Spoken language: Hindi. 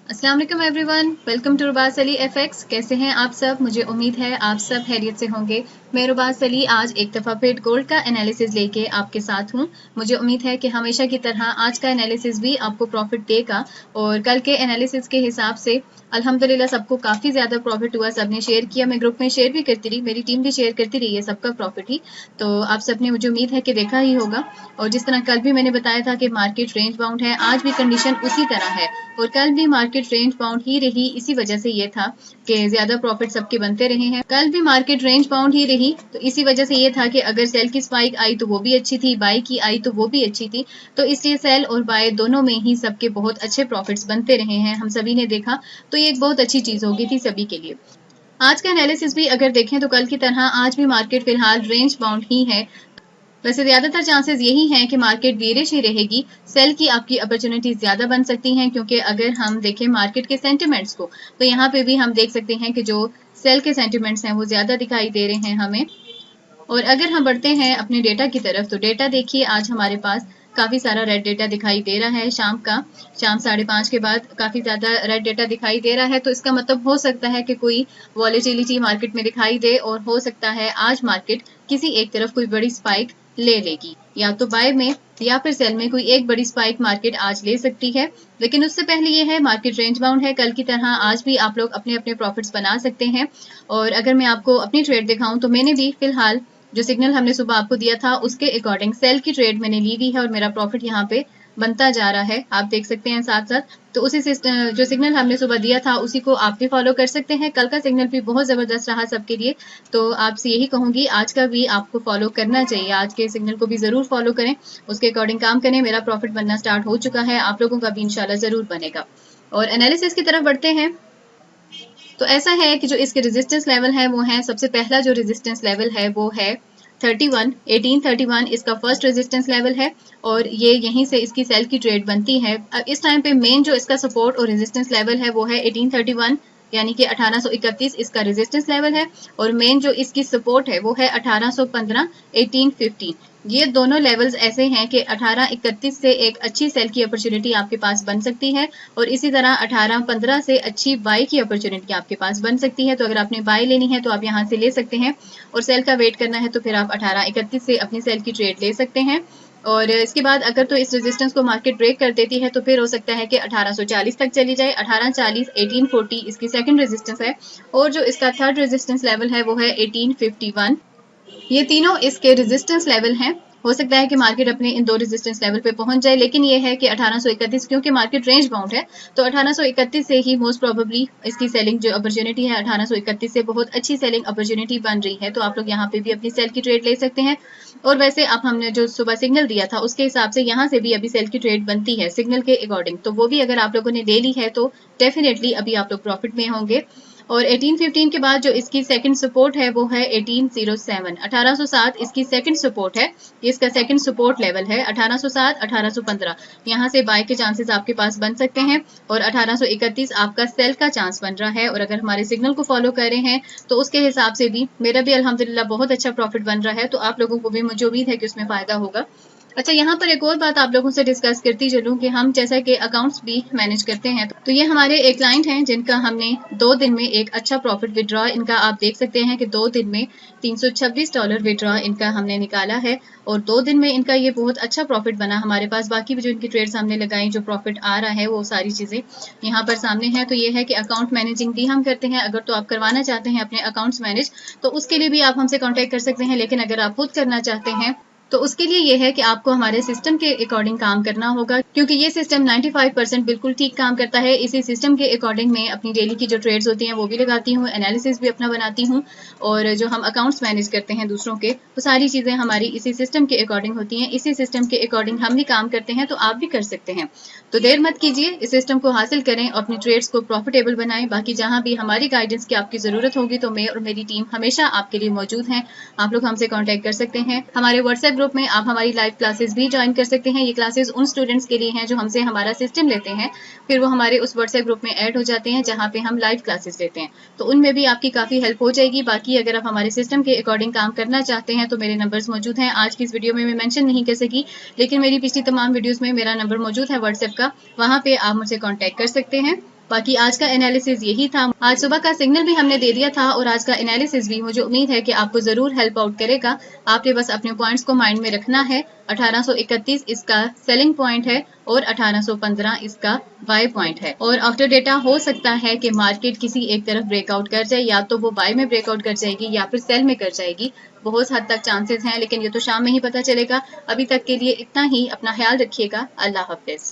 अस्सलाम वालेकुम everyone, welcome to Rubas Ali FX. कैसे हैं आप सब? मुझे उम्मीद है आप सब खैरियत से होंगे। मैं रुबास अली आज एक दफ़ा फिर गोल्ड का एनालिसिस लेके आपके साथ हूँ। मुझे उम्मीद है कि हमेशा की तरह आज का एनालिसिस भी आपको प्रॉफिट देगा और कल के एनालिसिस के हिसाब से अल्हम्दुलिल्लाह सबको काफ़ी ज़्यादा प्रॉफिट हुआ। सबने शेयर किया, मैं ग्रुप में शेयर भी करती रही, मेरी टीम भी शेयर करती रही है, सबका प्रॉफिट ही। तो आप सबने मुझे उम्मीद है कि देखा ही होगा। और जिस तरह कल भी मैंने बताया था कि मार्केट रेंज बाउंड है, आज भी कंडीशन उसी तरह है और कल भी मार्केट रेंज बाउंड ही रही। इसी वजह से ये था कि ज्यादा प्रॉफिट सबके बनते रहे हैं। कल भी मार्केट रेंज बाउंड ही रही, तो इसी वजह से ये था कि अगर सेल की स्पाइक आई तो वो भी अच्छी थी, बाय की आई तो वो भी अच्छी थी। तो इसलिए सेल और बाय दोनों में ही सबके बहुत अच्छे प्रॉफिट्स बनते रहे हैं, हम सभी ने देखा। तो ये एक बहुत अच्छी चीज हो गई थी सभी के लिए। आज का एनालिसिस भी अगर देखें तो कल की तरह आज भी मार्केट फिलहाल रेंज बाउंड ही है। वैसे ज्यादातर चांसेस यही हैं कि मार्केट बेरिश ही रहेगी। सेल की आपकी अपॉर्चुनिटी ज्यादा बन सकती हैं, क्योंकि अगर हम देखें मार्केट के सेंटिमेंट्स को तो यहाँ पे भी हम देख सकते हैं कि जो सेल के सेंटिमेंट्स हैं वो ज्यादा दिखाई दे रहे हैं हमें। और अगर हम बढ़ते हैं अपने डेटा की तरफ तो डेटा देखिए, आज हमारे पास काफी सारा रेड डेटा दिखाई दे रहा है। शाम 5:30 के बाद काफी ज्यादा रेड डेटा दिखाई दे रहा है। तो इसका मतलब हो सकता है कि कोई वॉलेटिलिटी मार्केट में दिखाई दे और हो सकता है आज मार्केट किसी एक तरफ कोई बड़ी स्पाइक ले लेगी, या तो बाय में या फिर सेल में कोई एक बड़ी स्पाइक मार्केट आज ले सकती है। लेकिन उससे पहले ये है मार्केट रेंज बाउंड है, कल की तरह आज भी आप लोग अपने अपने प्रॉफिट्स बना सकते हैं। और अगर मैं आपको अपनी ट्रेड दिखाऊं तो मैंने भी फिलहाल जो सिग्नल हमने सुबह आपको दिया था उसके अकॉर्डिंग सेल की ट्रेड मैंने ली हुई है और मेरा प्रॉफिट यहाँ पे बनता जा रहा है, आप देख सकते हैं साथ साथ। तो उसी जो सिग्नल हमने सुबह दिया था उसी को आप भी फॉलो कर सकते हैं। कल का सिग्नल भी बहुत जबरदस्त रहा सबके लिए, तो आपसे यही कहूंगी आज का भी आपको फॉलो करना चाहिए। आज के सिग्नल को भी जरूर फॉलो करें, उसके अकॉर्डिंग काम करें। मेरा प्रॉफिट बनना स्टार्ट हो चुका है, आप लोगों का भी इंशाल्लाह जरूर बनेगा। और एनालिसिस की तरफ बढ़ते हैं तो ऐसा है कि जो इसके रेजिस्टेंस लेवल है वो है, सबसे पहला जो रेजिस्टेंस लेवल है वो है 1831 इसका फर्स्ट रेजिस्टेंस लेवल है और ये यहीं से इसकी सेल की ट्रेड बनती है। अब इस टाइम पे मेन जो इसका सपोर्ट और रेजिस्टेंस लेवल है वो है 1831, यानी कि 1831 इसका रेजिस्टेंस लेवल है और मेन जो इसकी सपोर्ट है वो है 1815 1815। ये दोनों लेवल्स ऐसे हैं कि 1831 से एक अच्छी सेल की अपॉर्चुनिटी आपके पास बन सकती है और इसी तरह 1815 से अच्छी बाय की अपॉर्चुनिटी आपके पास बन सकती है। तो अगर आपने बाय लेनी है तो आप यहाँ से ले सकते हैं और सेल का वेट करना है तो फिर आप 1831 से अपनी सेल की ट्रेड ले सकते हैं। और इसके बाद अगर तो इस रेजिस्टेंस को मार्केट ब्रेक कर देती है तो फिर हो सकता है कि 1840 तक चली जाए। 1840 1840 इसकी सेकंड रेजिस्टेंस है और जो इसका थर्ड रेजिस्टेंस लेवल है वो है 1851। ये तीनों इसके रेजिस्टेंस लेवल हैं। हो सकता है कि मार्केट अपने इन दो रेजिस्टेंस लेवल पे पहुंच जाए, लेकिन ये है कि 1831 क्योंकि मार्केट रेंज बाउंड है तो 1831 से ही मोस्ट प्रोबेबली इसकी सेलिंग जो अपॉर्चुनिटी है 1831 से बहुत अच्छी सेलिंग अपॉर्चुनिटी बन रही है। तो आप लोग यहाँ पे भी अपनी सेल की ट्रेड ले सकते हैं। और वैसे आप हमने जो सुबह सिग्नल दिया था उसके हिसाब से यहाँ से भी अभी सेल की ट्रेड बनती है सिग्नल के अकॉर्डिंग, तो वो भी अगर आप लोगों ने ले ली है तो डेफिनेटली अभी आप लोग प्रॉफिट में होंगे। और 1815 के बाद जो इसकी सेकंड सपोर्ट है वो है 1807 1807 इसकी सेकंड सपोर्ट है। इसका सेकंड सपोर्ट लेवल है 1807 1815, यहाँ से बाय के चांसेस आपके पास बन सकते हैं और 1831 आपका सेल का चांस बन रहा है। और अगर हमारे सिग्नल को फॉलो कर रहे हैं तो उसके हिसाब से भी मेरा भी अल्हम्दुलिल्लाह बहुत अच्छा प्रॉफिट बन रहा है, तो आप लोगों को भी मुझे उम्मीद है कि उसमें फायदा होगा। अच्छा, यहाँ पर एक और बात आप लोगों से डिस्कस करती चलूं कि हम जैसा कि अकाउंट्स भी मैनेज करते हैं तो ये हमारे एक क्लाइंट हैं जिनका हमने 2 दिन में एक अच्छा प्रॉफिट विड्रॉ इनका आप देख सकते हैं कि 2 दिन में $326 विड्रॉ इनका हमने निकाला है और 2 दिन में इनका ये बहुत अच्छा प्रॉफिट बना हमारे पास। बाकी भी जो इनकी ट्रेड सामने लगाई जो प्रॉफिट आ रहा है वो सारी चीजें यहाँ पर सामने है। तो ये है कि अकाउंट मैनेजिंग भी हम करते हैं। अगर तो आप करवाना चाहते हैं अपने अकाउंट्स मैनेज तो उसके लिए भी आप हमसे कॉन्टेक्ट कर सकते हैं, लेकिन अगर आप खुद करना चाहते हैं तो उसके लिए ये है कि आपको हमारे सिस्टम के अकॉर्डिंग काम करना होगा, क्योंकि ये सिस्टम 95% बिल्कुल ठीक काम करता है। इसी सिस्टम के अकॉर्डिंग मैं अपनी डेली की जो ट्रेड्स होती हैं वो भी लगाती हूँ, एनालिसिस भी अपना बनाती हूँ और जो हम अकाउंट्स मैनेज करते हैं दूसरों के वो सारी चीज़ें हमारी इसी सिस्टम के अकॉर्डिंग होती हैं। इसी सिस्टम के अकॉर्डिंग हम भी काम करते हैं, तो आप भी कर सकते हैं। तो देर मत कीजिए, इस सिस्टम को हासिल करें और अपनी ट्रेड्स को प्रॉफिटेबल बनाएं। बाकी जहाँ भी हमारी गाइडेंस की आपकी ज़रूरत होगी तो मैं और मेरी टीम हमेशा आपके लिए मौजूद हैं। आप लोग हमसे कॉन्टैक्ट कर सकते हैं। हमारे व्हाट्सएप ग्रुप में आप हमारी लाइव क्लासेस भी ज्वाइन कर सकते हैं। ये क्लासेस उन स्टूडेंट्स के लिए हैं जो हमसे हमारा सिस्टम लेते हैं, फिर वो हमारे उस व्हाट्सएप ग्रुप में ऐड हो जाते हैं जहाँ पे हम लाइव क्लासेस लेते हैं, तो उनमें भी आपकी काफ़ी हेल्प हो जाएगी। बाकी अगर आप हमारे सिस्टम के अकॉर्डिंग काम करना चाहते हैं तो मेरे नंबर्स मौजूद हैं। आज की इस वीडियो में मैं मेंशन नहीं कर सकी, लेकिन मेरी पिछली तमाम वीडियोज़ में मेरा नंबर मौजूद है व्हाट्सएप का, वहाँ पे आप मुझसे कॉन्टैक्ट कर सकते हैं। बाकी आज का एनालिसिस यही था। आज सुबह का सिग्नल भी हमने दे दिया था और आज का एनालिसिस भी मुझे उम्मीद है कि आपको जरूर हेल्प आउट करेगा। आपने बस अपने पॉइंट्स को माइंड में रखना है। 1831 इसका सेलिंग पॉइंट है और 1815 इसका बाय पॉइंट है। और आफ्टर डेटा हो सकता है कि मार्केट किसी एक तरफ ब्रेकआउट कर जाए, या तो वो बाय में ब्रेकआउट कर जाएगी या फिर सेल में कर जाएगी। बहुत हद तक चांसेस हैं, लेकिन ये तो शाम में ही पता चलेगा। अभी तक के लिए इतना ही। अपना ख्याल रखिएगा। अल्लाह हाफिज।